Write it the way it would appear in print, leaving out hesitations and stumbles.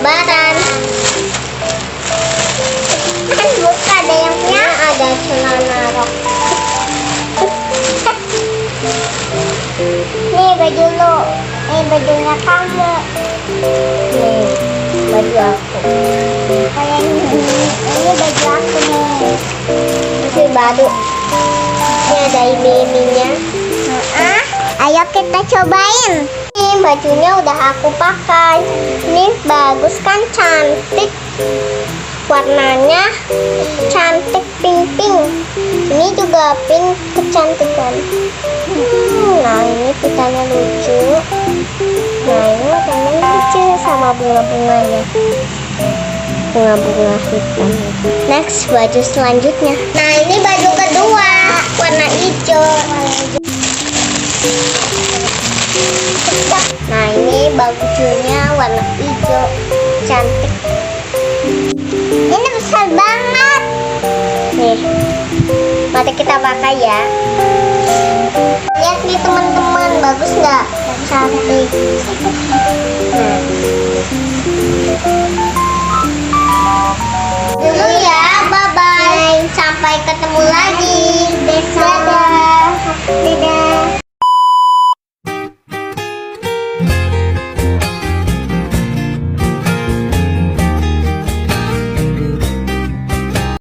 lebaran. Kan buka ada yang punya, ada celana rok. Nih baju lo, bajunya kamu. Nih baju aku. Kayak ini baju aku nih. Ini baru. Ini ada ini-ininya. Ayo kita cobain. Ini bajunya udah aku pakai. Ini bagus kan, cantik. Warnanya cantik pink-pink. Ini juga pink kecantikan. Nah ini pitanya lucu. Nah ini warnanya lucu sama bunga-bunganya. Bunga-bunga hitam. Next baju selanjutnya. Nah ini baju kedua warna hijau. Nah ini bajunya warna hijau cantik. Ini besar banget. Nih, mari kita pakai ya. Lihat nih teman-teman, bagus nggak? Cantik. Nah. Dulu ya, bye bye. Sampai ketemu lagi.